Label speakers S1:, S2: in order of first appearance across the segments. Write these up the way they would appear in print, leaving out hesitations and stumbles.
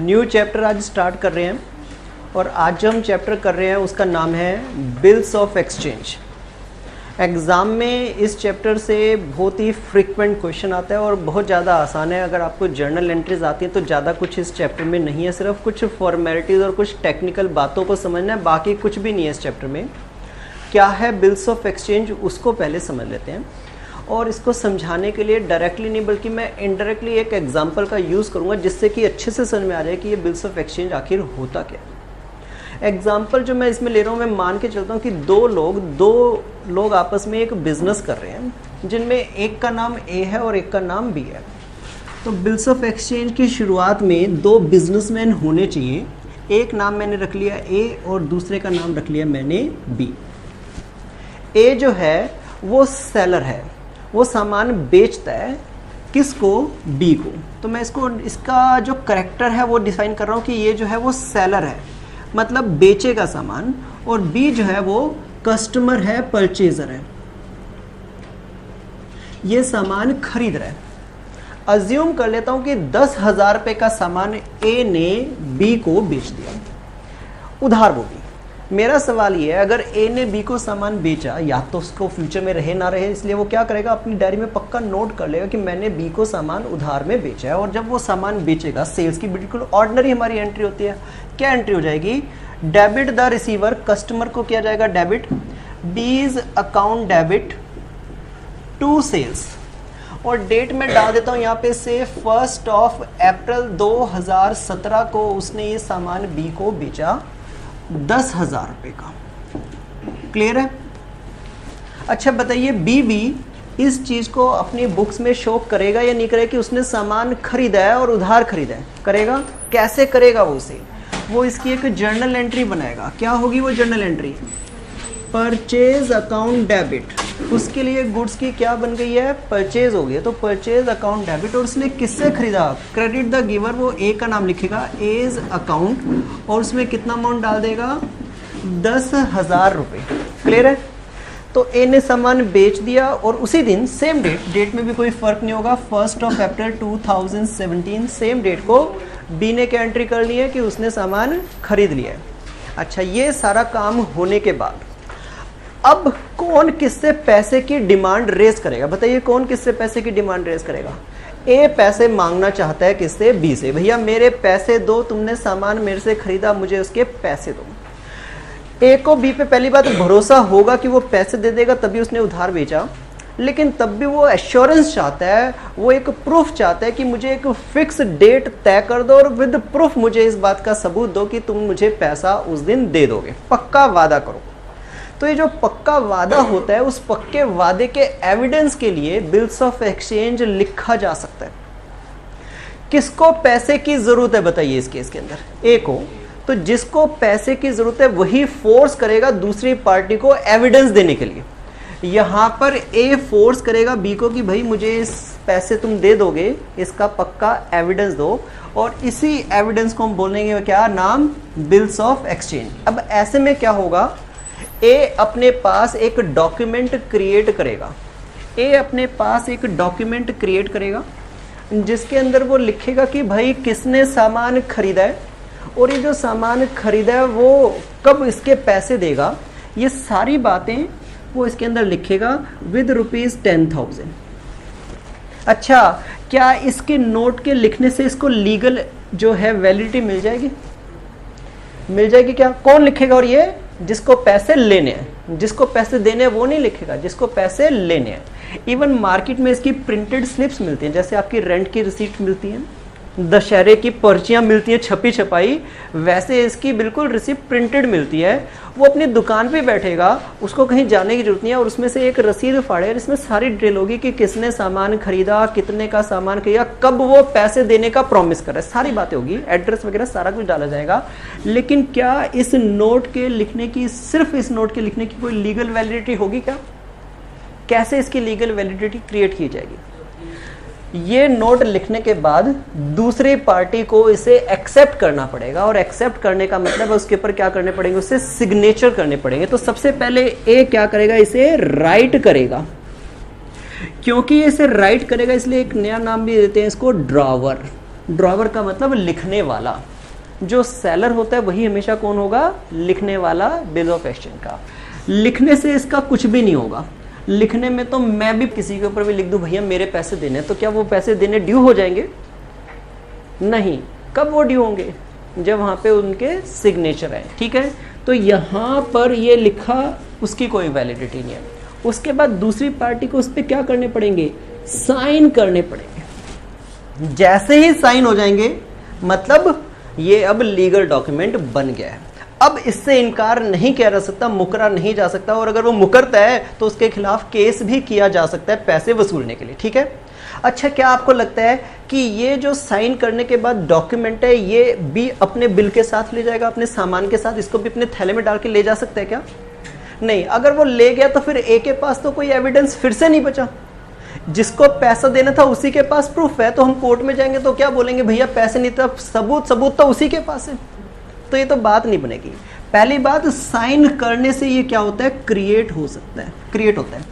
S1: New chapter आज start कर रहे हैं और आज जो हम चैप्टर कर रहे हैं उसका नाम है बिल्स ऑफ एक्सचेंज। एग्ज़ाम में इस चैप्टर से बहुत ही फ्रीक्वेंट क्वेश्चन आता है और बहुत ज़्यादा आसान है। अगर आपको जर्नल एंट्रीज आती हैं तो ज़्यादा कुछ इस चैप्टर में नहीं है, सिर्फ कुछ फॉर्मेलिटीज़ और कुछ टेक्निकल बातों को समझना है, बाकी कुछ भी नहीं है इस चैप्टर में। क्या है बिल्स ऑफ एक्सचेंज उसको पहले समझ लेते हैं और इसको समझाने के लिए डायरेक्टली नहीं बल्कि मैं इनडायरेक्टली एक एग्जांपल का यूज़ करूँगा जिससे कि अच्छे से समझ में आ जाए कि ये बिल्स ऑफ एक्सचेंज आखिर होता क्या है। एग्जांपल जो मैं इसमें ले रहा हूँ, मैं मान के चलता हूँ कि दो लोग आपस में एक बिजनेस कर रहे हैं जिनमें एक का नाम ए है और एक का नाम बी है। तो बिल्स ऑफ एक्सचेंज की शुरुआत में दो बिजनेसमैन होने चाहिए। एक नाम मैंने रख लिया ए और दूसरे का नाम रख लिया मैंने बी। ए जो है वो सेलर है, वो सामान बेचता है किसको, बी को। तो मैं इसका जो करेक्टर है वो डिफाइन कर रहा हूँ कि ये जो है वो सेलर है, मतलब बेचेगा सामान, और बी जो है वो कस्टमर है, परचेजर है, ये सामान खरीद रहा है। अज्यूम कर लेता हूँ कि 10,000 रुपये का सामान ए ने बी को बेच दिया, उधार वो भी। मेरा सवाल ये है, अगर ए ने बी को सामान बेचा, या तो उसको फ्यूचर में रहे ना रहे, इसलिए वो क्या करेगा, अपनी डायरी में पक्का नोट कर लेगा कि मैंने बी को सामान उधार में बेचा है। और जब वो सामान बेचेगा, सेल्स की बिल्कुल ऑर्डिनरी हमारी एंट्री होती है। क्या एंट्री हो जाएगी, डेबिट द रिसीवर, कस्टमर को किया जाएगा debit, B's account debit to sales, और डेट में डाल देता हूँ यहाँ पे से 1 अप्रैल 2017 को उसने ये सामान बी को बेचा 10,000 रुपये का। क्लियर है? अच्छा बताइए, बी भी इस चीज को अपनी बुक्स में शो करेगा या नहीं करेगा कि उसने सामान खरीदा है और उधार खरीदा है? करेगा। कैसे करेगा वो इसकी एक जर्नल एंट्री बनाएगा। क्या होगी वो journal entry, purchase account debit. उसके लिए गुड्स की क्या बन गई है, परचेज हो गई है, तो परचेज अकाउंट डेबिट। और उसने किससे खरीदा, क्रेडिट द गिवर, वो ए का नाम लिखेगा, एज अकाउंट, और उसमें कितना अमाउंट डाल देगा, 10,000 रुपये। क्लियर है? तो ए ने सामान बेच दिया और उसी दिन सेम डेट में भी कोई फर्क नहीं होगा, 1 अप्रैल 2017 सेम डेट को बी ने क्या एंट्री कर ली है कि उसने सामान खरीद लिया है। अच्छा, ये सारा काम होने के बाद अब कौन किससे पैसे की डिमांड रेज करेगा? बताइए कौन किससे पैसे की डिमांड रेज करेगा? ए पैसे मांगना चाहता है किससे, बी से। भैया मेरे पैसे दो, तुमने सामान मेरे से खरीदा, मुझे उसके पैसे दो। ए को बी पे पहली बात भरोसा होगा कि वो पैसे दे देगा, तभी उसने उधार बेचा, लेकिन तब भी वो एश्योरेंस चाहता है, वो एक प्रूफ चाहता है कि मुझे एक फिक्स डेट तय कर दो और विद प्रूफ मुझे इस बात का सबूत दो कि तुम मुझे पैसा उस दिन दे दोगे, पक्का वादा करो। तो ये जो पक्का वादा होता है, उस पक्के वादे के एविडेंस के लिए बिल्स ऑफ एक्सचेंज लिखा जा सकता है। किसको पैसे की जरूरत है बताइए इस केस के अंदर, ए को। तो जिसको पैसे की जरूरत है वही फोर्स करेगा दूसरी पार्टी को एविडेंस देने के लिए। यहां पर ए फोर्स करेगा बी को कि भाई मुझे इस पैसे तुम दे दोगे, इसका पक्का एविडेंस दो, और इसी एविडेंस को हम बोलेंगे क्या नाम, बिल्स ऑफ एक्सचेंज। अब ऐसे में क्या होगा, ए अपने पास एक डॉक्यूमेंट क्रिएट करेगा, जिसके अंदर वो लिखेगा कि भाई किसने सामान खरीदा है और ये जो सामान खरीदा है वो कब इसके पैसे देगा, ये सारी बातें वो इसके अंदर लिखेगा विद ₹10,000। अच्छा, क्या इसके नोट के लिखने से इसको लीगल जो है वैलिडिटी मिल जाएगी? क्या? कौन लिखेगा? और ये जिसको पैसे लेने हैं, जिसको पैसे देने हैं वो नहीं लिखेगा, जिसको पैसे लेने हैं। इवन मार्केट में इसकी प्रिंटेड स्लिप्स मिलती हैं, जैसे आपकी रेंट की रिसीट मिलती है, दशहरे की पर्चियां मिलती हैं छपी छपाई, वैसे इसकी बिल्कुल रिसिप्ट प्रिंटेड मिलती है। वो अपनी दुकान पे बैठेगा, उसको कहीं जाने की जरूरत नहीं है, और उसमें से एक रसीद फाड़े, इसमें सारी डिटेल होगी कि किसने सामान खरीदा, कितने का सामान खरीदा, कब वो पैसे देने का प्रॉमिस कर रहा है, सारी बातें होगी, एड्रेस वगैरह सारा कुछ डाला जाएगा। लेकिन क्या इस नोट के लिखने की, सिर्फ इस नोट के लिखने की कोई लीगल वैलिडिटी होगी क्या? कैसे इसकी लीगल वैलिडिटी क्रिएट की जाएगी? ये नोट लिखने के बाद दूसरी पार्टी को इसे एक्सेप्ट करना पड़ेगा, और एक्सेप्ट करने का मतलब है उसके ऊपर क्या करने पड़ेंगे, उससे सिग्नेचर करने पड़ेंगे। तो सबसे पहले ए क्या करेगा, इसे राइट करेगा। क्योंकि इसे राइट करेगा इसलिए एक नया नाम भी देते हैं इसको, ड्रॉवर। ड्रॉवर का मतलब लिखने वाला। जो सेलर होता है वही हमेशा कौन होगा, लिखने वाला बिल ऑफ एक्सचेंज का। लिखने से इसका कुछ भी नहीं होगा। लिखने में तो मैं भी किसी के ऊपर भी लिख दूं भैया मेरे पैसे देने, तो क्या वो पैसे देने ड्यू हो जाएंगे? नहीं। कब वो ड्यू होंगे? जब वहां पे उनके सिग्नेचर है। ठीक है, तो यहां पर ये लिखा, उसकी कोई वैलिडिटी नहीं है। उसके बाद दूसरी पार्टी को उस पर क्या करने पड़ेंगे, साइन करने पड़ेंगे। जैसे ही साइन हो जाएंगे मतलब ये अब लीगल डॉक्यूमेंट बन गया है। अब इससे इनकार नहीं किया जा सकता, मुकरा नहीं जा सकता, और अगर वो मुकरता है तो उसके खिलाफ केस भी किया जा सकता है पैसे वसूलने के लिए। ठीक है। अच्छा, क्या आपको लगता है कि ये जो साइन करने के बाद डॉक्यूमेंट है ये भी अपने बिल के साथ ले जाएगा, अपने सामान के साथ, इसको भी अपने थैले में डाल के ले जा सकता है क्या? नहीं। अगर वो ले गया तो फिर ए के पास तो कोई एविडेंस फिर से नहीं बचा। जिसको पैसा देना था उसी के पास प्रूफ है, तो हम कोर्ट में जाएंगे तो क्या बोलेंगे, भैया पैसे नहीं था, सबूत तो उसी के पास है। तो ये तो बात नहीं बनेगी। पहली बात, साइन करने से ये क्या होता है, क्रिएट हो सकता है, क्रिएट होता है।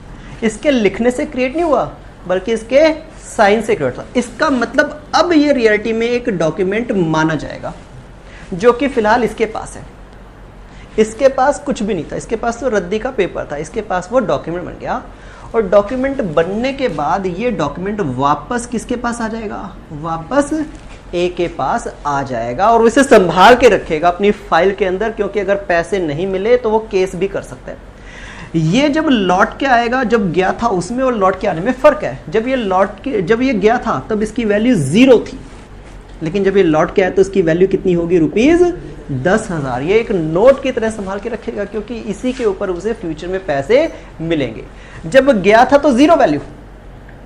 S1: इसके लिखने से क्रिएट नहीं हुआ, बल्कि इसके साइन से क्रिएट हुआ। इसका मतलब अब ये रियलिटी में एक डॉक्यूमेंट माना जाएगा, जो कि फिलहाल इसके पास है। इसके पास कुछ भी नहीं था, इसके पास तो रद्दी का पेपर था, इसके पास वो डॉक्यूमेंट बन गया। और डॉक्यूमेंट बनने के बाद ये डॉक्यूमेंट वापस किसके पास आ जाएगा, वापस ए के पास आ जाएगा, और उसे संभाल के रखेगा अपनी फाइल के अंदर, क्योंकि अगर पैसे नहीं मिले तो वो केस भी कर सकता है। ये जब लौट के आएगा, जब गया था उसमें और लौट के आने में फर्क है। जब ये गया था तब इसकी वैल्यू 0 थी, लेकिन जब ये लौट के आया तो इसकी वैल्यू कितनी होगी, ₹10,000। ये एक नोट की तरह संभाल के रखेगा, क्योंकि इसी के ऊपर उसे फ्यूचर में पैसे मिलेंगे। जब गया था तो 0 वैल्यू,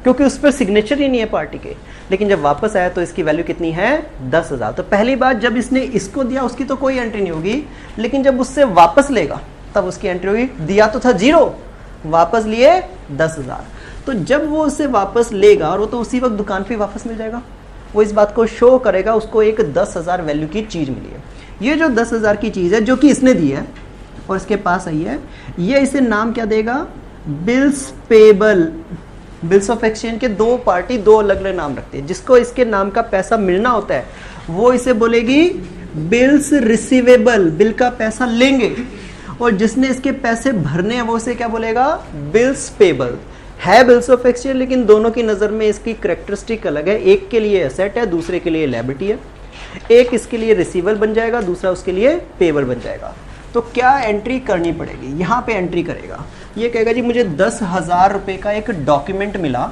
S1: क्योंकि उस पर सिग्नेचर ही नहीं है पार्टी के, लेकिन जब वापस आया तो इसकी वैल्यू कितनी है, 10,000। तो पहली बात, जब इसने इसको दिया उसकी तो कोई एंट्री नहीं होगी, लेकिन जब उससे वापस लेगा तब उसकी एंट्री होगी। दिया तो था 0, वापस लिए 10,000। तो जब वो उसे वापस लेगा, और वो तो उसी वक्त दुकान पे वापस मिल जाएगा, वो इस बात को शो करेगा उसको एक 10,000 वैल्यू की चीज मिली है। ये जो 10,000 की चीज है जो कि इसने दी है और इसके पास आई है, ये इसे नाम क्या देगा, bills payable. Bills of exchange के दो पार्टी दो अलग अलग नाम रखते हैं। जिसको इसके नाम का पैसा मिलना होता है वो इसे बोलेगी बिल्स रिसीवेबल, बिल का पैसा लेंगे, और जिसने इसके पैसे भरने हैं वो इसे क्या बोलेगा, बिल्स पेबल। है बिल्स ऑफ एक्सचेंज, लेकिन दोनों की नज़र में इसकी करेक्टरिस्टिक अलग है। एक के लिए एसेट है, दूसरे के लिए लायबिलिटी है। एक इसके लिए रिसीवेबल बन जाएगा, दूसरा उसके लिए पेबल बन जाएगा। तो क्या एंट्री करनी पड़ेगी, यहाँ पे एंट्री करेगा, ये कहेगा जी मुझे 10,000 रुपये का एक डॉक्यूमेंट मिला,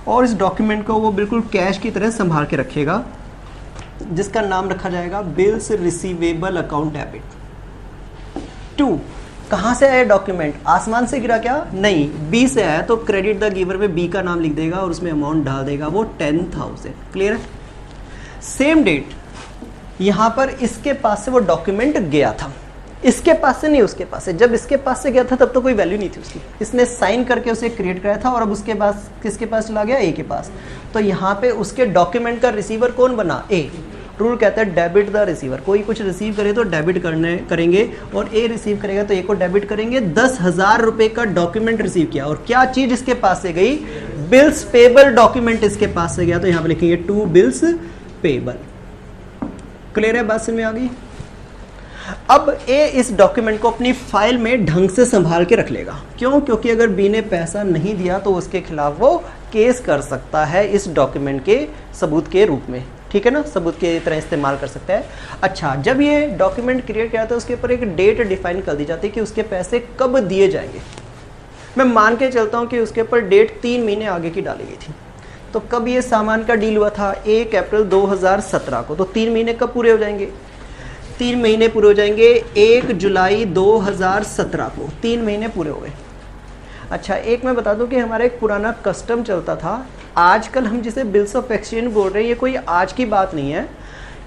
S1: और इस डॉक्यूमेंट को वो बिल्कुल कैश की तरह संभाल के रखेगा, जिसका नाम रखा जाएगा बिल्स रिसीवेबल अकाउंट डेबिट 2। कहाँ से आया डॉक्यूमेंट, आसमान से गिरा क्या, नहीं, बी से आया। तो क्रेडिट द गिवर में बी का नाम लिख देगा और उसमें अमाउंट डाल देगा, वो 10,000। क्लियर है। सेम डेट यहाँ पर इसके पास से वो डॉक्यूमेंट गया था, इसके पास से नहीं उसके पास से। जब इसके पास से गया था तब तो कोई वैल्यू नहीं थी उसकी, इसने साइन करके उसे क्रिएट कराया था, और अब उसके पास किसके पास चला गया, ए के पास। तो यहाँ पे उसके डॉक्यूमेंट का रिसीवर कौन बना, ए। रूल कहता है डेबिट द रिसीवर, कोई कुछ रिसीव करे तो डेबिट करेंगे, और ए रिसीव करेगा तो ए को डेबिट करेंगे। 10,000 रुपये का डॉक्यूमेंट रिसीव किया, और क्या चीज इसके पास से गई, बिल्स पेबल डॉक्यूमेंट इसके पास से गया, तो यहाँ पे लिखेंगे 2 बिल्स पेबल। क्लियर है, बात समझ में आ गई। अब ए इस डॉक्यूमेंट को अपनी फाइल में ढंग से संभाल के रख लेगा। क्यों, क्योंकि अगर बी ने पैसा नहीं दिया तो उसके खिलाफ वो केस कर सकता है इस डॉक्यूमेंट के सबूत के रूप में। ठीक है ना, सबूत के तरह इस्तेमाल कर सकता है। अच्छा, जब ये डॉक्यूमेंट क्रिएट किया था उसके ऊपर एक डेट डिफाइन कर दी जाती है कि उसके पैसे कब दिए जाएंगे। मैं मान के चलता हूँ कि उसके ऊपर डेट 3 महीने आगे की डाली गई थी। तो कब ये सामान का डील हुआ था, 1 अप्रैल 2017 को, तो 3 महीने कब पूरे हो जाएंगे, 3 महीने पूरे हो जाएंगे 1 जुलाई 2017 को, 3 महीने पूरे हो गए। अच्छा, एक मैं बता दूं कि हमारा एक पुराना कस्टम चलता था, आजकल हम जिसे बिल्स ऑफ एक्सचेंज बोल रहे हैं ये कोई आज की बात नहीं है,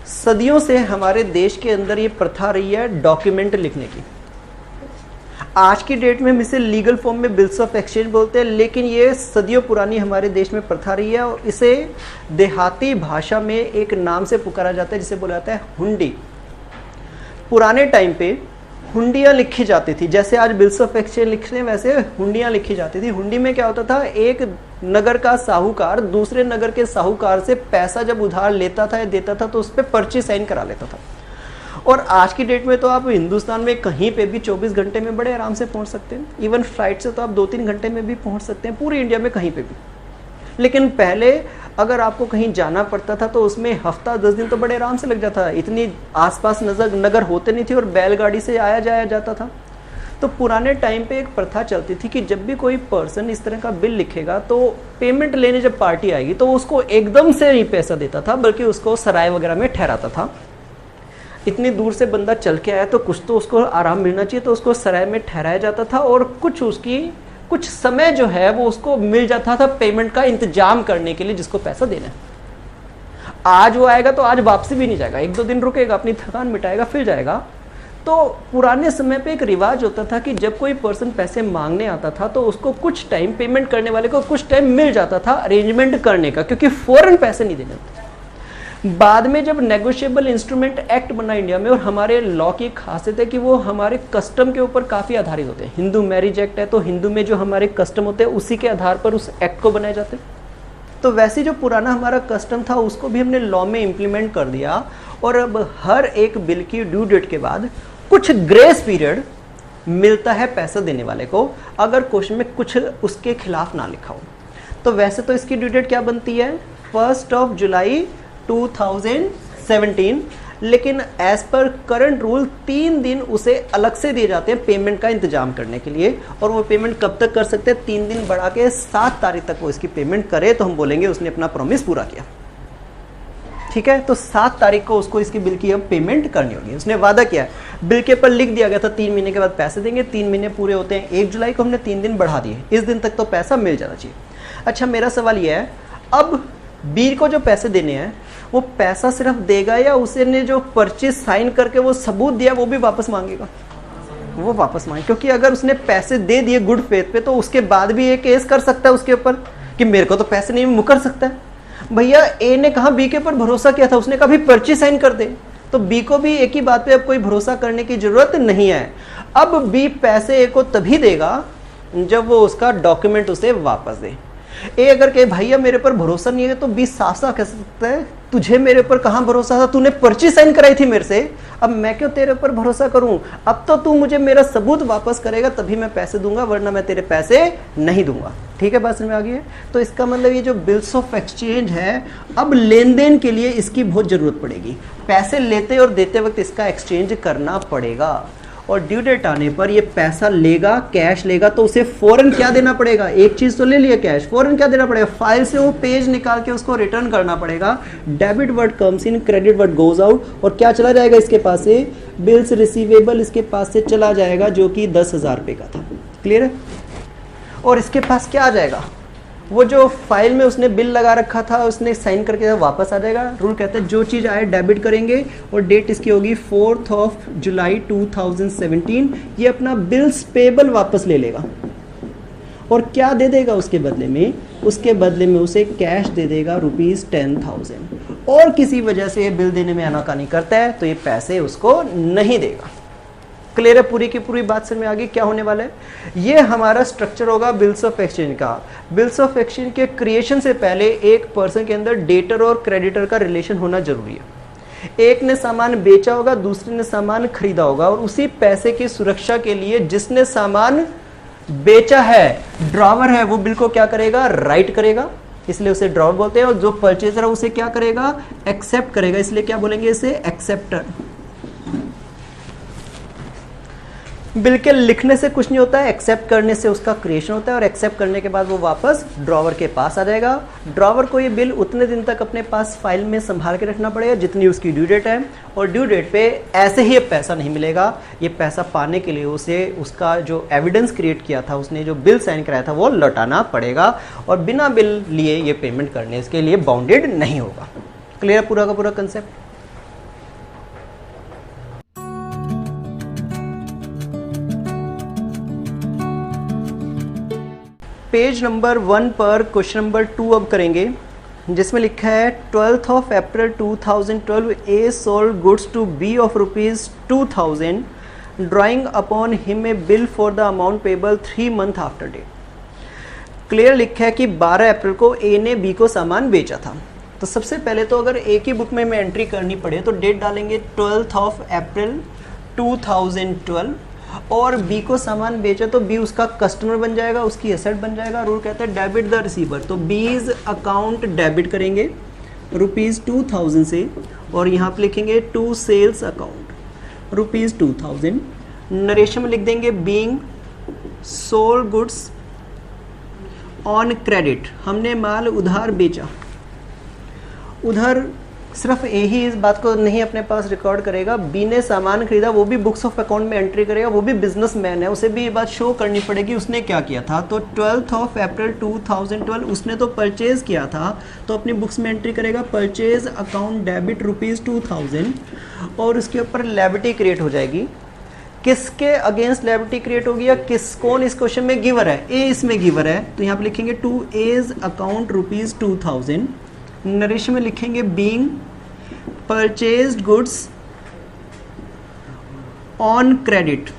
S1: सदियों से हमारे देश के अंदर ये प्रथा रही है डॉक्यूमेंट लिखने की। आज की डेट में हम इसे लीगल फॉर्म में बिल्स ऑफ एक्सचेंज बोलते हैं, लेकिन ये सदियों पुरानी हमारे देश में प्रथा रही है, और इसे देहाती भाषा में एक नाम से पुकारा जाता है जिसे बोला जाता है हुंडी। पुराने टाइम पे हुंडियाँ लिखी जाती थी, जैसे आज बिल्स ऑफ एक्सचेंज लिखते हैं वैसे हुंडियाँ लिखी जाती थी। हुंडी में क्या होता था, एक नगर का साहूकार दूसरे नगर के साहूकार से पैसा जब उधार लेता था या देता था तो उस पर पर्ची साइन करा लेता था। और आज की डेट में तो आप हिंदुस्तान में कहीं पे भी 24 घंटे में बड़े आराम से पहुंच सकते हैं। इवन फ्लाइट से तो आप 2-3 घंटे में भी पहुंच सकते हैं पूरी इंडिया में कहीं पे भी। लेकिन पहले अगर आपको कहीं जाना पड़ता था तो उसमें हफ्ता 10 दिन तो बड़े आराम से लग जाता था। इतनी आसपास नगर होते नहीं थे और बैलगाड़ी से आया जाया जाता था। तो पुराने टाइम पे एक प्रथा चलती थी कि जब भी कोई पर्सन इस तरह का बिल लिखेगा तो पेमेंट लेने जब पार्टी आएगी तो उसको एकदम से नहीं पैसा देता था, बल्कि उसको सराय वगैरह में ठहराता था। इतनी दूर से बंदा चल के आया तो कुछ तो उसको आराम मिलना चाहिए, तो उसको सराय में ठहराया जाता था और कुछ समय जो है वो उसको मिल जाता था पेमेंट का इंतजाम करने के लिए, जिसको पैसा देना है। आज वो आएगा तो आज वापसी भी नहीं जाएगा, 1-2 दिन रुकेगा, अपनी थकान मिटाएगा, फिर जाएगा। तो पुराने समय पे एक रिवाज होता था कि जब कोई पर्सन पैसे मांगने आता था तो उसको कुछ टाइम, पेमेंट करने वाले को कुछ टाइम मिल जाता था अरेंजमेंट करने का, क्योंकि फौरन पैसे नहीं देने होते। बाद में जब नेगोशिएबल इंस्ट्रूमेंट एक्ट बना इंडिया में, और हमारे लॉ की खासियत है कि वो हमारे कस्टम के ऊपर काफ़ी आधारित होते हैं। हिंदू मैरिज एक्ट है तो हिंदू में जो हमारे कस्टम होते हैं उसी के आधार पर उस एक्ट को बनाए जाते हैं। तो वैसे जो पुराना हमारा कस्टम था उसको भी हमने लॉ में इम्प्लीमेंट कर दिया, और अब हर एक बिल की ड्यू डेट के बाद कुछ ग्रेस पीरियड मिलता है पैसा देने वाले को, अगर क्वेश्चन में कुछ उसके खिलाफ ना लिखा हो। तो वैसे तो इसकी ड्यू डेट क्या बनती है, 1 जुलाई 2017, लेकिन एज पर करंट रूल 3 दिन उसे अलग से दिए जाते हैं पेमेंट का इंतजाम करने के लिए। और वो पेमेंट कब तक कर सकते हैं, 3 दिन बढ़ा के 7 तारीख तक वो इसकी पेमेंट करे तो हम बोलेंगे उसने अपना प्रॉमिस पूरा किया। ठीक है, तो 7 तारीख को उसको इसकी बिल की अब पेमेंट करनी होगी। उसने वादा किया है, बिल के ऊपर लिख दिया गया था 3 महीने के बाद पैसे देंगे। 3 महीने पूरे होते हैं 1 जुलाई को, हमने 3 दिन बढ़ा दिए, इस दिन तक तो पैसा मिल जाना चाहिए। अच्छा, मेरा सवाल यह है, अब बी को जो पैसे देने हैं वो पैसा सिर्फ देगा या उसने जो परचेज साइन करके वो सबूत दिया वो भी वापस मांगेगा? वो वापस मांगे, क्योंकि अगर उसने पैसे दे दिए गुड फेथ पे तो उसके बाद भी ये केस कर सकता है उसके ऊपर कि मेरे को तो पैसे नहीं, मुकर सकता है। भैया ए ने कहा बी के ऊपर भरोसा किया था, उसने कहा भी पर्ची साइन कर दे, तो बी को भी एक ही बात पे अब कोई भरोसा करने की जरूरत नहीं है। अब बी पैसे ए को तभी देगा जब वो उसका डॉक्यूमेंट उसे वापस दे। ए अगर कहे भैया मेरे पर भरोसा नहीं है, तो बी साफ साफ कह सकता है तुझे मेरे ऊपर कहां भरोसा था, तूने पर्ची साइन कराई थी मेरे से, अब मैं क्यों तेरे ऊपर भरोसा करूं, अब तो तू मुझे मेरा सबूत वापस करेगा तभी मैं पैसे दूंगा, वरना मैं तेरे पैसे नहीं दूंगा। ठीक है, बात समझ में आ गई है? तो इसका मतलब ये जो बिल्स ऑफ एक्सचेंज है, अब लेन देन के लिए इसकी बहुत जरूरत पड़ेगी। पैसे लेते और देते वक्त इसका एक्सचेंज करना पड़ेगा, और ड्यू डेट आने पर ये पैसा लेगा, कैश लेगा, तो उसे फौरन क्या देना पड़ेगा, एक चीज तो ले लिया कैश, फौरन क्या देना पड़ेगा, फाइल से वो पेज निकाल के उसको रिटर्न करना पड़ेगा। Debit word comes in, credit word goes out, और क्या चला जाएगा इसके पास से, बिल्स रिसीवेबल इसके पास से चला जाएगा जो कि 10,000 रुपये का था। क्लियर है? और इसके पास क्या आ जाएगा, वो जो फाइल में उसने बिल लगा रखा था उसने साइन करके वापस आ जाएगा। रूल कहता है जो चीज़ आए डेबिट करेंगे, और डेट इसकी होगी 4 जुलाई 2017। ये अपना बिल्स पेबल वापस ले लेगा, और क्या दे देगा उसके बदले में, उसके बदले में उसे कैश दे देगा ₹10,000। और किसी वजह से ये बिल देने में आनाकानी करता है तो ये पैसे उसको नहीं देगा। क्लियर है? पूरी की पूरी बात समझ में आ गई क्या होने वाला है? ये हमारा स्ट्रक्चर होगा बिल्स ऑफ एक्सचेंज का। बिल्स ऑफ एक्सचेंज के क्रिएशन से पहले एक पर्सन के अंदर डेटर और क्रेडिटर का रिलेशन होना जरूरी है। एक ने सामान बेचा होगा, दूसरे ने सामान खरीदा होगा, और उसी पैसे की सुरक्षा के लिए जिसने सामान बेचा है, ड्रॉवर है, वो बिल को क्या करेगा, राइट करेगा, इसलिए उसे ड्रॉवर बोलते हैं। और जो परचेजर है उसे क्या करेगा, एक्सेप्ट करेगा, इसलिए क्या बोलेंगे इसे, एक्सेप्टर। बिल के लिखने से कुछ नहीं होता है, एक्सेप्ट करने से उसका क्रिएशन होता है, और एक्सेप्ट करने के बाद वो वापस ड्रॉवर के पास आ जाएगा। ड्रॉवर को ये बिल उतने दिन तक अपने पास फाइल में संभाल के रखना पड़ेगा जितनी उसकी ड्यू डेट है, और ड्यू डेट पे ऐसे ही पैसा नहीं मिलेगा। ये पैसा पाने के लिए उसे उसका जो एविडेंस क्रिएट किया था, उसने जो बिल साइन कराया था, वो लौटाना पड़ेगा, और बिना बिल लिए ये पेमेंट करने इसके लिए बाउंडेड नहीं होगा। क्लियर पूरा का पूरा कंसेप्ट? पेज नंबर 1 पर क्वेश्चन नंबर 2 अब करेंगे, जिसमें लिखा है 12 April 2012 A sold goods to B of ₹2000 drawing upon him a bill for the amount payable 3 month after date. Clear लिखा है कि 12 अप्रैल को ए ने बी को सामान बेचा था, तो सबसे पहले तो अगर एक ही बुक में हमें एंट्री करनी पड़े तो डेट डालेंगे 12th ऑफ अप्रैल 2012, और बी को सामान बेचा तो बी उसका कस्टमर बन जाएगा, उसकी एसेट बन जाएगा। रूल कहता है डेबिट द रिसीवर, तो बीज अकाउंट डेबिट करेंगे ₹2000 से, और यहाँ पे लिखेंगे टू सेल्स अकाउंट ₹2000। नरेशन में लिख देंगे being sold goods on credit, हमने माल उधार बेचा। उधर सिर्फ ए ही इस बात को नहीं अपने पास रिकॉर्ड करेगा, बी ने सामान खरीदा, वो भी बुक्स ऑफ अकाउंट में एंट्री करेगा, वो भी बिजनेसमैन है, उसे भी ये बात शो करनी पड़ेगी उसने क्या किया था। तो 12th ऑफ अप्रैल 2012 उसने तो परचेज किया था, तो अपनी बुक्स में एंट्री करेगा परचेज अकाउंट डेबिट ₹2000, और उसके ऊपर लायबिलिटी क्रिएट हो जाएगी। किसके अगेंस्ट लायबिलिटी क्रिएट होगी, या कौन इस क्वेश्चन में गिवर है, ए इसमें गिवर है, तो यहाँ पे लिखेंगे टू एज अकाउंट ₹2000। नरेशन में लिखेंगे being purchased goods on credit,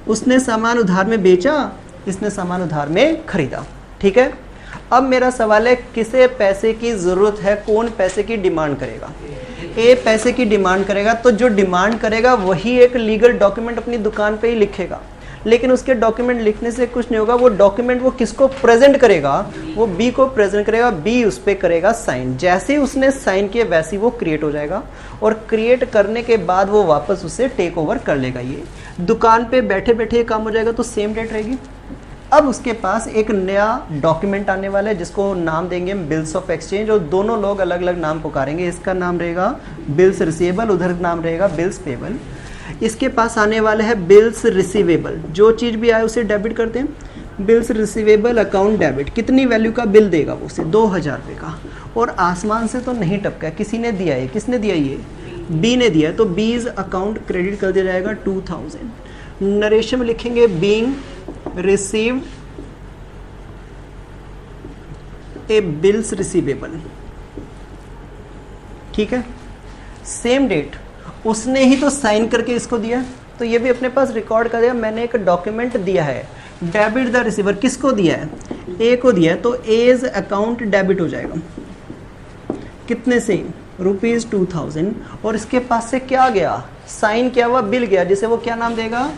S1: उसने सामान उधार में बेचा, इसने सामान उधार में खरीदा। ठीक है, अब मेरा सवाल है किसे पैसे की जरूरत है, कौन पैसे की डिमांड करेगा। ए पैसे की डिमांड करेगा, तो जो डिमांड करेगा वही एक लीगल डॉक्यूमेंट अपनी दुकान पे ही लिखेगा, लेकिन उसके डॉक्यूमेंट लिखने से कुछ नहीं होगा। वो डॉक्यूमेंट वो किसको प्रेजेंट करेगा, वो बी को प्रेजेंट करेगा, बी उस पर करेगा साइन। जैसे ही उसने साइन किया वैसे ही वो क्रिएट हो जाएगा, और क्रिएट करने के बाद वो वापस उसे टेक ओवर कर लेगा। ये दुकान पे बैठे बैठे ये काम हो जाएगा, तो सेम डेट रहेगी। अब उसके पास एक नया डॉक्यूमेंट आने वाला है जिसको नाम देंगे बिल्स ऑफ एक्सचेंज, और दोनों लोग अलग अलग नाम पुकारेंगे। इसका नाम रहेगा बिल्स रिसीवेबल, उधर नाम रहेगा बिल्स पेबल। इसके पास आने वाला है बिल्स रिसीवेबल, जो चीज़ भी आए उसे डेबिट करते हैं। बिल्स रिसीवेबल अकाउंट डेबिट, कितनी वैल्यू का बिल देगा वो, उसे 2000 रुपये का, और आसमान से तो नहीं टपका, किसी ने दिया है। किसने दिया, ये बी ने दिया है, तो बीज अकाउंट क्रेडिट कर दिया जाएगा 2000। नरेशन में लिखेंगे बीइंग रिसीव्ड ए बिल्स रिसीवेबल। ठीक है, सेम डेट, उसने ही तो साइन करके इसको दिया, तो ये भी अपने पास रिकॉर्ड कर दिया, मैंने एक डॉक्यूमेंट दिया है। डेबिट द रिसीवर किसको दिया है, ए को दिया है, तो एज अकाउंट डेबिट हो जाएगा। कितने से, ₹2000, और इसके पास से क्या गया, साइन किया हुआ बिल गया, जिसे वो क्या नाम देगा,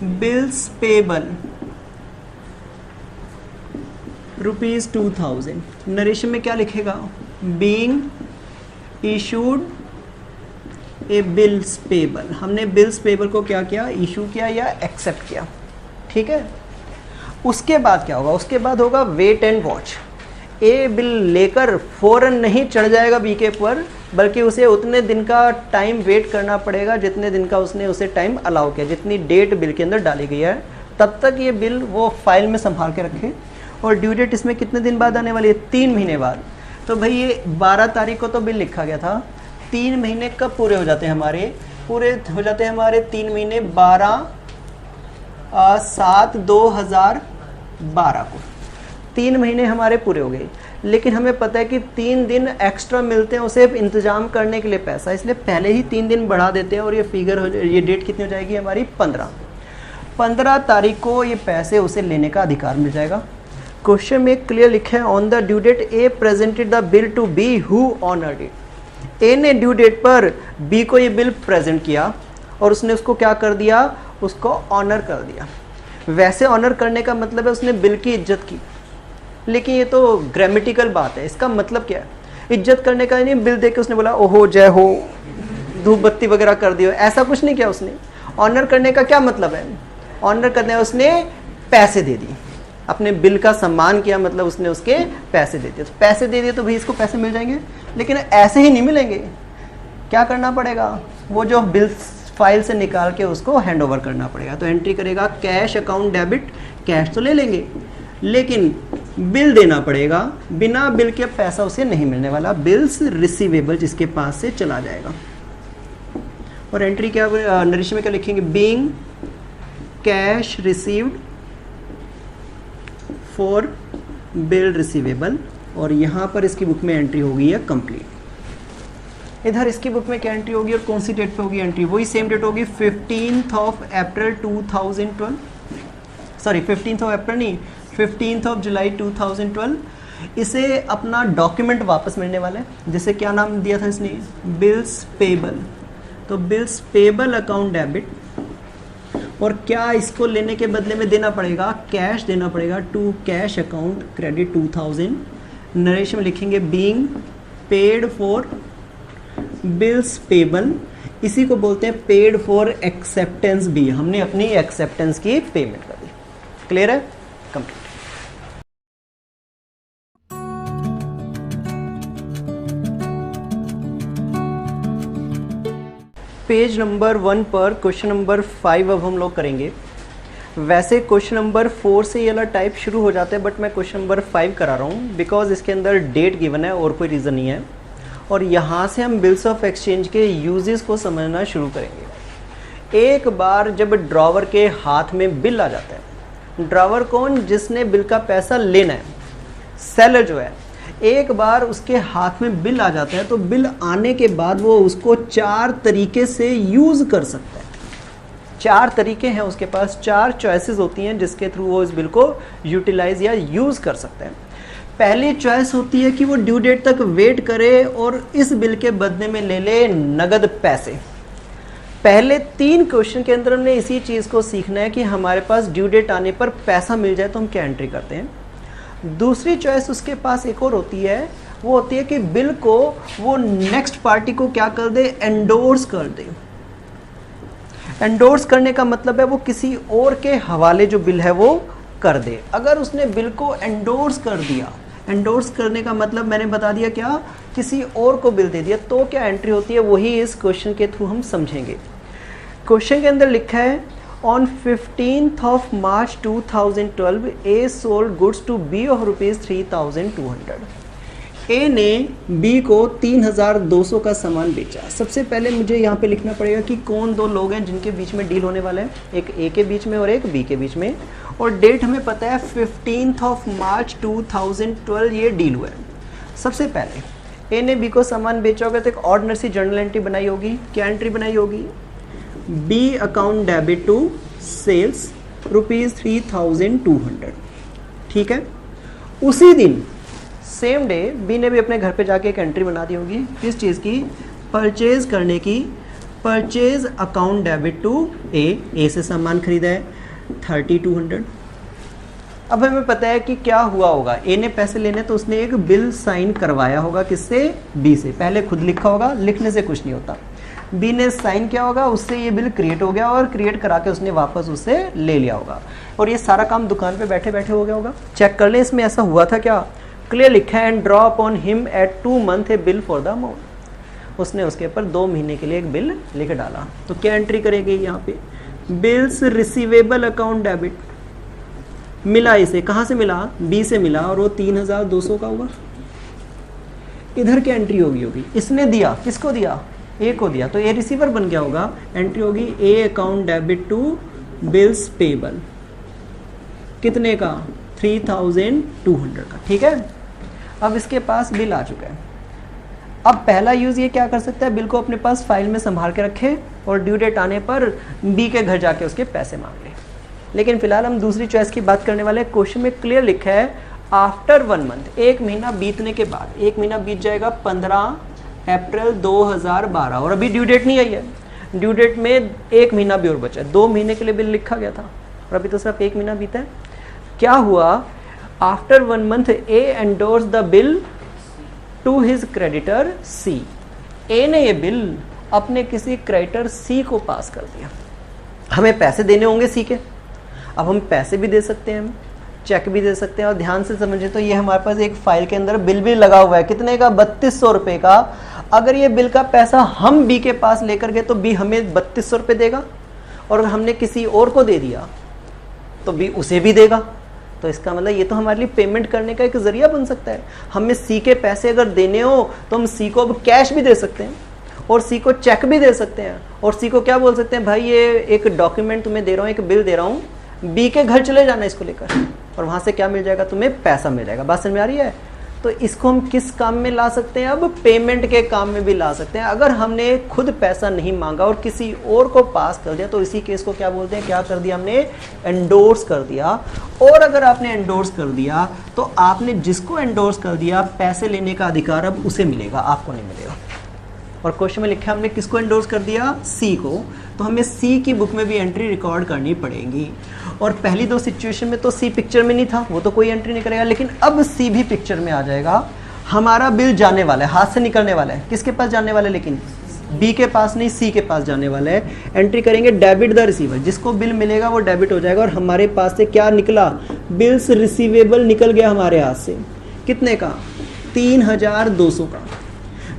S1: बिल्स पेबल ₹2000। नरेशन में क्या लिखेगा, बीइंग इशूड ए बिल्स पेबल, हमने बिल्स पेबल को क्या किया, इशू किया या एक्सेप्ट किया। ठीक है, उसके बाद क्या होगा, उसके बाद होगा wait and watch. A bill लेकर फौरन नहीं चढ़ जाएगा बी के ऊपर, बल्कि उसे उतने दिन का टाइम वेट करना पड़ेगा जितने दिन का उसने उसे टाइम अलाउ किया, जितनी डेट बिल के अंदर डाली गई है, तब तक ये बिल वो फाइल में संभाल के रखे। और ड्यू डेट इसमें कितने दिन बाद आने वाली है, 3 महीने बाद। तो भाई ये 12 तारीख को तो बिल लिखा गया था, 3 महीने कब पूरे हो जाते हैं हमारे, पूरे हो जाते हैं हमारे 3 महीने 12/7/2012 को 3 महीने हमारे पूरे हो गए। लेकिन हमें पता है कि 3 दिन एक्स्ट्रा मिलते हैं उसे इंतजाम करने के लिए पैसा, इसलिए पहले ही 3 दिन बढ़ा देते हैं, और ये फिगर हो, ये डेट कितनी हो जाएगी हमारी, 15 तारीख को ये पैसे उसे लेने का अधिकार मिल जाएगा। क्वेश्चन में क्लियर लिखा है on the due date A presented the bill to B who honoured it. A ने ड्यू डेट पर बी को ये बिल प्रेजेंट किया, और उसने उसको क्या कर दिया, उसको ऑनर कर दिया। वैसे ऑनर करने का मतलब है उसने बिल की इज्जत की, लेकिन ये तो ग्रामेटिकल बात है। इसका मतलब क्या है, इज्जत करने का नहीं, बिल देख के उसने बोला ओहो जय हो, धूप बत्ती वगैरह कर दियो, ऐसा कुछ नहीं किया उसने। ऑनर करने का क्या मतलब है, ऑनर करने का उसने पैसे दे दिए, अपने बिल का सम्मान किया, मतलब उसने उसके पैसे दे दिए। तो पैसे दे दिए तो भाई इसको पैसे मिल जाएंगे, लेकिन ऐसे ही नहीं मिलेंगे। क्या करना पड़ेगा, वो जो बिल फाइल से निकाल के उसको हैंड ओवर करना पड़ेगा। तो एंट्री करेगा कैश अकाउंट डेबिट, कैश तो ले लेंगे लेकिन बिल देना पड़ेगा, बिना बिल के पैसा उसे नहीं मिलने वाला। बिल्स रिसीवेबल जिसके पास से चला जाएगा। और एंट्री क्या, नरेशन में क्या लिखेंगे, being cash received for bill receivable, और यहाँ पर इसकी बुक में एंट्री होगी है कंप्लीट। इधर इसकी बुक में क्या एंट्री होगी और कौन सी डेट पे होगी एंट्री, वही सेम डेट होगी 15th of April 2012, sorry 15th of April नहीं, 15th ऑफ जुलाई 2012। इसे अपना डॉक्यूमेंट वापस मिलने वाला है, जिसे क्या नाम दिया था इसने, बिल्स पेबल। तो बिल्स पेबल अकाउंट डेबिट, और क्या इसको लेने के बदले में देना पड़ेगा, कैश देना पड़ेगा to cash account credit 2000। Narration में लिखेंगे being paid for bills payable, इसी को बोलते हैं पेड फॉर एक्सेप्टेंस भी, हमने अपनी एक्सेप्टेंस की पेमेंट कर दी। क्लियर है? कंप्लीट। पेज नंबर 1 पर क्वेश्चन नंबर 5 अब हम लोग करेंगे। वैसे क्वेश्चन नंबर 4 से ये वाला टाइप शुरू हो जाता है, बट मैं क्वेश्चन नंबर 5 करा रहा हूँ बिकॉज इसके अंदर डेट गिवन है और कोई रीज़न नहीं है। और यहाँ से हम बिल्स ऑफ एक्सचेंज के यूजेस को समझना शुरू करेंगे। एक बार जब ड्रॉवर के हाथ में बिल आ जाता है, ड्रॉवर कौन, जिसने बिल का पैसा लेना है, सेलर जो है, एक बार उसके हाथ में बिल आ जाता है तो बिल आने के बाद वो उसको 4 तरीके से यूज़ कर सकता है। 4 तरीके हैं उसके पास, 4 चॉइसेस होती हैं जिसके थ्रू वो इस बिल को यूटिलाइज या यूज़ कर सकते हैं। पहली चॉइस होती है कि वो ड्यू डेट तक वेट करे और इस बिल के बदले में ले ले नगद पैसे। पहले 3 क्वेश्चन के अंदर हमने इसी चीज़ को सीखना है कि हमारे पास ड्यू डेट आने पर पैसा मिल जाए तो हम क्या एंट्री करते हैं। दूसरी चॉइस उसके पास एक और होती है, वो होती है कि बिल को वो नेक्स्ट पार्टी को क्या कर दे, एंडोर्स कर दे। एंडोर्स करने का मतलब है वो किसी और के हवाले जो बिल है वो कर दे। अगर उसने बिल को एंडोर्स कर दिया, एंडोर्स करने का मतलब मैंने बता दिया क्या, किसी और को बिल दे दिया, तो क्या एंट्री होती है, वही इस क्वेश्चन के थ्रू हम समझेंगे। क्वेश्चन के अंदर लिखा है on 15th of March 2012 A sold goods to B of ₹3,200। ए ने बी को 3,200 का सामान बेचा। सबसे पहले मुझे यहाँ पे लिखना पड़ेगा कि कौन 2 लोग हैं जिनके बीच में डील होने वाला है, एक ए के बीच में और एक बी के बीच में। और डेट हमें पता है 15th of March 2012 ये डील हुआ है। सबसे पहले ए ने बी को सामान बेचा होगा तो एक ऑर्डिनरी सी जर्नल एंट्री बनाई होगी। क्या एंट्री बनाई होगी, B account debit to sales ₹3,200। ठीक है, उसी दिन सेम डे बी ने भी अपने घर पे जाके एक एंट्री बना दी होगी, किस चीज़ की, परचेज करने की। परचेज अकाउंट डेबिट टू ए से सामान खरीदा है 3,200। अब हमें पता है कि क्या हुआ होगा, ए ने पैसे लेने तो उसने एक बिल साइन करवाया होगा, किससे, बी से। पहले खुद लिखा होगा, लिखने से कुछ नहीं होता। बी ने साइन किया होगा, उससे ये बिल क्रिएट हो गया और क्रिएट करा के उसने वापस उससे ले लिया होगा। और ये सारा काम दुकान पे बैठे बैठे हो गया होगा। चेक कर ले इसमें ऐसा हुआ था क्या। क्लियर लिखा है and draw upon him at 2 month A bill for the amount. उसने उसके ऊपर 2 महीने के लिए एक बिल लिख डाला। तो क्या एंट्री करेगी यहाँ पे, बिल्स रिसीवेबल अकाउंट डेबिट। मिला इसे, कहाँ से मिला, बी से मिला, और वो 3,200 का होगा। इधर क्या एंट्री होगी, इसने दिया, किसको दिया, ए को दिया, तो ए रिसीवर बन गया होगा। एंट्री होगी A account debit to bills payable, कितने का, 3,200 का। ठीक है, अब इसके पास बिल आ चुका है। अब पहला यूज ये क्या कर सकता है, बिल को अपने पास फाइल में संभाल के रखे और ड्यू डेट आने पर बी के घर जाके उसके पैसे मांग ले। लेकिन फिलहाल हम दूसरी चॉइस की बात करने वाले हैं। क्वेश्चन में क्लियर लिखा है आफ्टर 1 month, 1 महीना बीतने के बाद। 1 महीना बीत जाएगा 15 अप्रैल 2012 और अभी ड्यू डेट नहीं आई है। ड्यू डेट में 1 महीना भी और बचा है, 2 महीने के लिए बिल लिखा गया था और अभी तो सिर्फ 1 महीना बीता है। क्या हुआ, after 1 month A endorsed the bill to his creditor C. A ने ये बिल अपने किसी क्रेडिटर सी को पास कर दिया। हमें पैसे देने होंगे सी के, अब हम पैसे भी दे सकते हैं, चेक भी दे सकते हैं। और ध्यान से समझे तो ये हमारे पास एक फाइल के अंदर बिल भी लगा हुआ है, कितने का, 3200 रुपये का। अगर ये बिल का पैसा हम बी के पास लेकर गए तो बी हमें 3200 रुपये देगा, और अगर हमने किसी और को दे दिया तो बी उसे भी देगा। तो इसका मतलब ये तो हमारे लिए पेमेंट करने का एक जरिया बन सकता है। हमें सी के पैसे अगर देने हो तो हम सी को अब कैश भी दे सकते हैं और सी को चेक भी दे सकते हैं, और सी को क्या बोल सकते हैं, भाई ये एक डॉक्यूमेंट तुम्हें दे रहा हूँ, एक बिल दे रहा हूँ, बी के घर चले जाना इसको लेकर, और वहाँ से क्या मिल जाएगा, तुम्हें पैसा मिल जाएगा। बात समझ में आ रही है। तो इसको हम किस काम में ला सकते हैं? अब पेमेंट के काम में भी ला सकते हैं। अगर हमने खुद पैसा नहीं मांगा और किसी और को पास कर दिया तो इसी केस को क्या बोलते हैं? क्या कर दिया हमने? एंडोर्स कर दिया। और अगर आपने एंडोर्स कर दिया तो आपने जिसको एंडोर्स कर दिया पैसे लेने का अधिकार अब उसे मिलेगा, आपको नहीं मिलेगा। और क्वेश्चन में लिखा हमने किसको एंडोर्स कर दिया? सी को। तो हमें सी की बुक में भी एंट्री रिकॉर्ड करनी पड़ेगी। और पहली दो सिचुएशन में तो सी पिक्चर में नहीं था, वो तो कोई एंट्री नहीं करेगा, लेकिन अब सी भी पिक्चर में आ जाएगा। हमारा बिल जाने वाला है, हाथ से निकलने वाला है। किसके पास जाने वाला है? लेकिन बी के पास नहीं, सी के पास जाने वाला है। एंट्री करेंगे डेबिट द रिसीवर, जिसको बिल मिलेगा वो डेबिट हो जाएगा। और हमारे पास से क्या निकला? बिल्स रिसीवेबल निकल गया हमारे हाथ से। कितने का? 3200 का।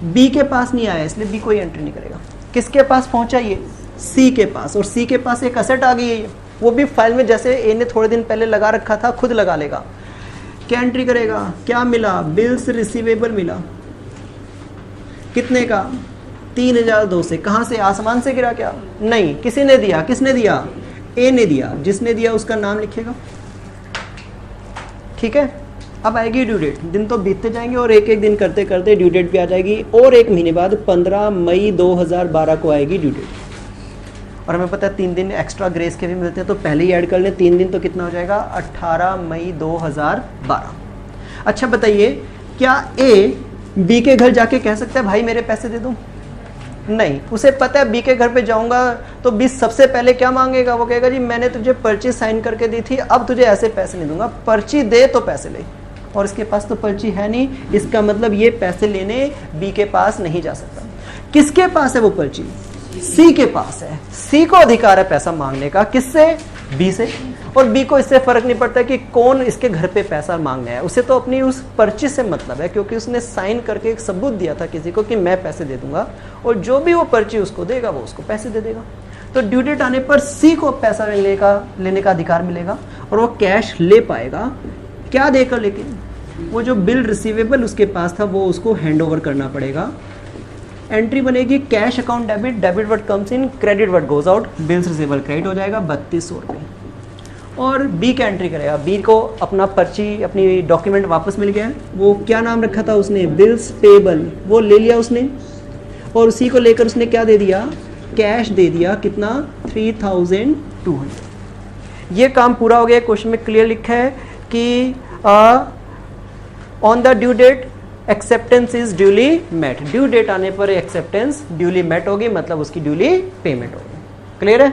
S1: बी के पास नहीं आया इसलिए बी कोई एंट्री नहीं करेगा। किसके पास पहुंचा? ये सी के पास। और सी के पास एक असेट आ गई है, वो भी फाइल में जैसे ए ने थोड़े दिन पहले लगा रखा था, खुद लगा लेगा। क्या एंट्री करेगा? क्या मिला? बिल्स रिसीवेबल मिला। कितने का? 3200। कहां से? आसमान से गिरा क्या? नहीं, किसी ने दिया। किसने दिया? ए ने दिया। जिसने दिया उसका नाम लिखेगा। ठीक है, अब आएगी ड्यू डेट। दिन तो बीतते जाएंगे और एक एक दिन करते करते ड्यू डेट भी आ जाएगी। और एक महीने बाद 15 मई 2012 को आएगी ड्यू डेट। और हमें पता है 3 दिन एक्स्ट्रा ग्रेस के भी मिलते हैं, तो पहले ही ऐड कर लें। 3 दिन तो कितना हो जाएगा? 18 मई 2012। अच्छा बताइए, क्या ए बी के घर जाके कह सकता है भाई मेरे पैसे दे दूं? नहीं, उसे पता है बी के घर पे जाऊंगा तो बी सबसे पहले क्या मांगेगा? वो कहेगा जी मैंने तुझे पर्ची साइन करके दी थी, अब तुझे ऐसे पैसे नहीं दूंगा, पर्ची दे तो पैसे ले। और इसके पास तो पर्ची है नहीं, इसका मतलब ये पैसे लेने बी के पास नहीं जा सकता। किसके पास है वो पर्ची? सी के पास है। सी को अधिकार है पैसा मांगने का। किससे? बी से। और बी को इससे फर्क नहीं पड़ता कि कौन इसके घर पे पैसा मांगने है, उसे तो अपनी उस पर्ची से मतलब है, क्योंकि उसने साइन करके एक सबूत दिया था किसी को कि मैं पैसे दे दूंगा, और जो भी वो पर्ची उसको देगा वो उसको पैसे दे देगा। तो ड्यू डेट आने पर सी को पैसा लेने का अधिकार मिलेगा और वो कैश ले पाएगा। क्या देकर? लेकिन वो जो बिल रिसीवेबल उसके पास था वो उसको हैंड ओवर करना पड़ेगा। एंट्री बनेगी cash account debit, debit what comes in, credit what goes out. Bills receivable credit हो जाएगा 3200 रुपये। और बी का एंट्री करेगा। बी को अपना पर्ची, अपनी डॉक्यूमेंट वापस मिल गया। वो क्या नाम रखा था उसने? बिल्स पेबल, वो ले लिया उसने। और उसी को लेकर उसने क्या दे दिया? कैश दे दिया। कितना? 3200। ये काम पूरा हो गया। क्वेश्चन में क्लियर लिखा है कि on the due date acceptance is duly met. Due date आने पर एक्सेप्टेंस ड्यूली मेट होगी, मतलब उसकी ड्यूली पेमेंट होगी। क्लियर है?